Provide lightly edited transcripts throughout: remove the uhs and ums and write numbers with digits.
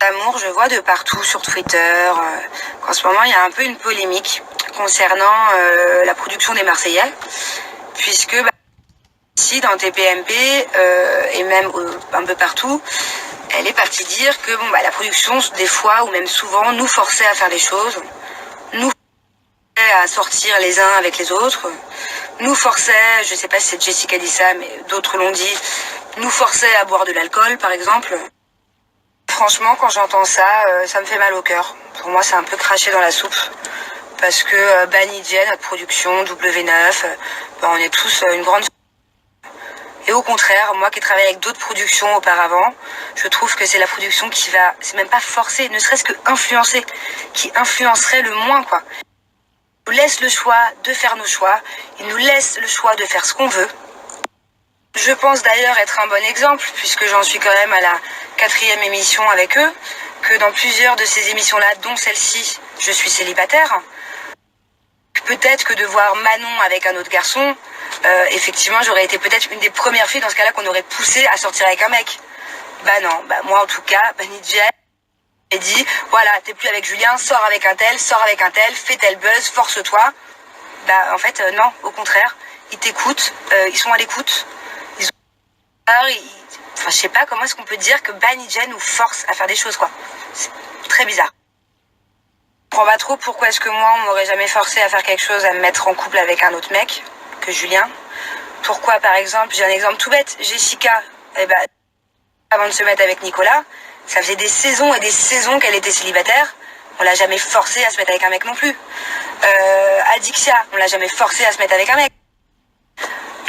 L'amour, je vois de partout sur Twitter qu'en ce moment il y a un peu une polémique concernant la production des Marseillais, puisque ici dans TPMP et même un peu partout, elle est partie dire que la production des fois ou même souvent nous forçait à faire des choses, nous forçait à sortir les uns avec les autres, nous forçait, je sais pas si c'est Jessica dit ça, mais d'autres l'ont dit, nous forçait à boire de l'alcool par exemple. Franchement, quand j'entends ça, ça me fait mal au cœur. Pour moi, c'est un peu craché dans la soupe. Parce que Banijay, notre production, W9, on est tous une grande... Et au contraire, moi qui ai travaillé avec d'autres productions auparavant, je trouve que c'est la production qui va, c'est même pas forcer, ne serait-ce que influencer, qui influencerait le moins, quoi. Il nous laisse le choix de faire nos choix, il nous laisse le choix de faire ce qu'on veut. Je pense d'ailleurs être un bon exemple, puisque j'en suis quand même à la 4e émission avec eux, que dans plusieurs de ces émissions-là, dont celle-ci, je suis célibataire. Peut-être que de voir Manon avec un autre garçon, effectivement, j'aurais été peut-être une des premières filles dans ce cas-là qu'on aurait poussé à sortir avec un mec. Bah non, moi en tout cas, Banijay a dit, voilà, t'es plus avec Julien, sors avec un tel, fais tel buzz, force-toi. En fait, non, au contraire, ils t'écoutent, ils sont à l'écoute. Enfin, je sais pas comment est-ce qu'on peut dire que Banijay nous force à faire des choses, quoi. C'est très bizarre. Je comprends pas trop pourquoi est-ce que moi, on m'aurait jamais forcé à faire quelque chose, à me mettre en couple avec un autre mec que Julien. Pourquoi, par exemple, j'ai un exemple tout bête, Jessica, avant de se mettre avec Nicolas, ça faisait des saisons et des saisons qu'elle était célibataire. On l'a jamais forcée à se mettre avec un mec non plus. Adixia, on l'a jamais forcée à se mettre avec un mec.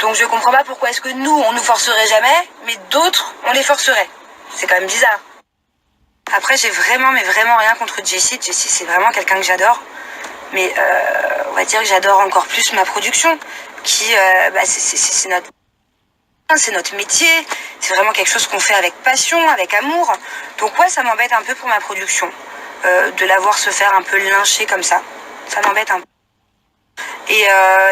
Donc je comprends pas pourquoi est-ce que nous, on nous forcerait jamais, mais d'autres, on les forcerait. C'est quand même bizarre. Après, j'ai vraiment rien contre Jessie. Jessie, c'est vraiment quelqu'un que j'adore. Mais on va dire que j'adore encore plus ma production, qui, c'est notre métier. C'est vraiment quelque chose qu'on fait avec passion, avec amour. Donc ouais, ça m'embête un peu pour ma production, de la voir se faire un peu lyncher comme ça. Ça m'embête un peu. Et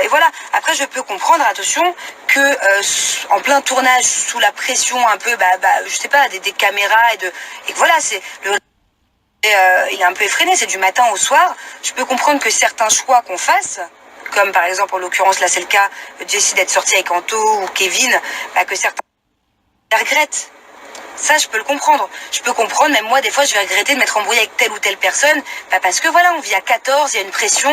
voilà. Après, je peux comprendre, attention, que en plein tournage, sous la pression un peu, je sais pas, des caméras et que voilà, c'est il est un peu effréné, c'est du matin au soir. Je peux comprendre que certains choix qu'on fasse, comme par exemple en l'occurrence là c'est le cas, Jessie d'être sortie avec Anto ou Kevin, que certains regrettent. Ça, je peux le comprendre. Je peux comprendre, même moi, des fois, je vais regretter de m'être embrouillée avec telle ou telle personne, parce que voilà, on vit à 14, il y a une pression.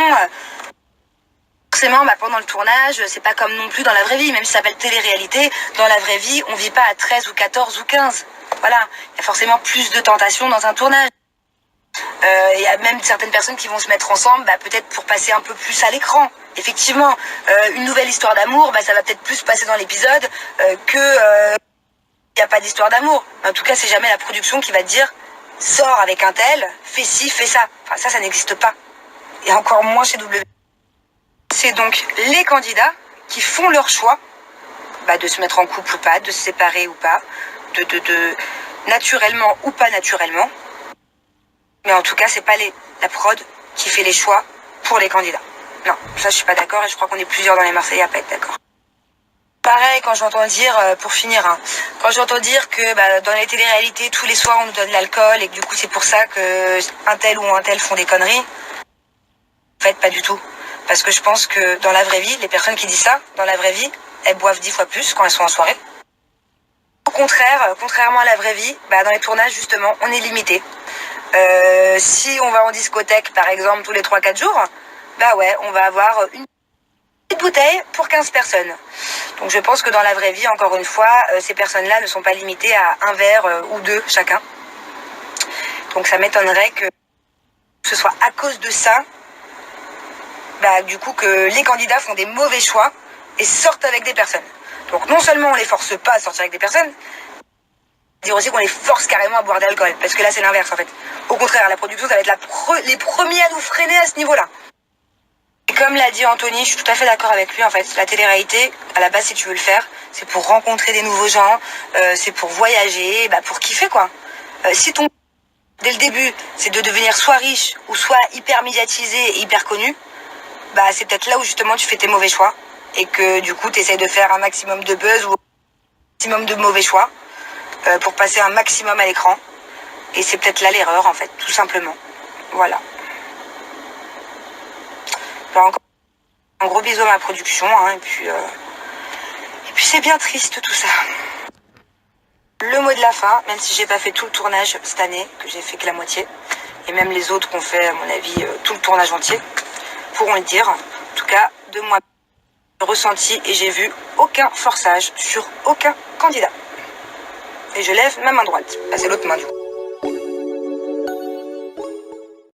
Forcément, pendant le tournage, c'est pas comme non plus dans la vraie vie, même si ça s'appelle télé-réalité, dans la vraie vie, on vit pas à 13 ou 14 ou 15. Voilà, il y a forcément plus de tentations dans un tournage. Il y a même certaines personnes qui vont se mettre ensemble, peut-être pour passer un peu plus à l'écran. Effectivement, une nouvelle histoire d'amour, ça va peut-être plus passer dans l'épisode que il n'y a pas d'histoire d'amour. En tout cas, c'est jamais la production qui va te dire sors avec un tel, fais ci, fais ça. Enfin, ça n'existe pas. Et encore moins chez W. C'est donc les candidats qui font leur choix de se mettre en couple ou pas, de se séparer ou pas, de naturellement ou pas naturellement. Mais en tout cas, c'est pas la prod qui fait les choix pour les candidats. Non, ça je suis pas d'accord et je crois qu'on est plusieurs dans les Marseillais à pas être d'accord. Pareil, quand j'entends dire, pour finir, quand j'entends dire que dans les téléréalités, tous les soirs on nous donne de l'alcool et que du coup c'est pour ça que un tel ou un tel font des conneries, en fait pas du tout. Parce que je pense que dans la vraie vie, les personnes qui disent ça, dans la vraie vie, elles boivent 10 fois plus quand elles sont en soirée. Au contraire, contrairement à la vraie vie, dans les tournages justement, on est limité. Si on va en discothèque par exemple tous les 3-4 jours, on va avoir une petite bouteille pour 15 personnes. Donc je pense que dans la vraie vie, encore une fois, ces personnes-là ne sont pas limitées à un verre ou deux chacun. Donc ça m'étonnerait que ce soit à cause de ça, du coup que les candidats font des mauvais choix et sortent avec des personnes. Donc non seulement on les force pas à sortir avec des personnes, dire aussi qu'on les force carrément à boire de l'alcool, parce que là c'est l'inverse en fait. Au contraire, la production ça va être les premiers à nous freiner à ce niveau-là. Et comme l'a dit Anthony, je suis tout à fait d'accord avec lui en fait. La télé-réalité, à la base si tu veux le faire, c'est pour rencontrer des nouveaux gens, c'est pour voyager, pour kiffer quoi. Si ton dès le début c'est de devenir soit riche ou soit hyper médiatisé et hyper connu, c'est peut-être là où justement tu fais tes mauvais choix et que du coup tu essaies de faire un maximum de buzz ou un maximum de mauvais choix pour passer un maximum à l'écran. Et c'est peut-être là l'erreur, en fait, tout simplement. Voilà. Alors, encore un gros bisou à ma production, hein, et puis c'est bien triste tout ça. Le mot de la fin, même si j'ai pas fait tout le tournage cette année, que j'ai fait que la moitié, et même les autres qui ont fait, à mon avis, tout le tournage entier, pourront le dire. En tout cas, de moi, ressenti, et j'ai vu aucun forçage sur aucun candidat. Et je lève ma main droite. Bah, c'est l'autre main du coup.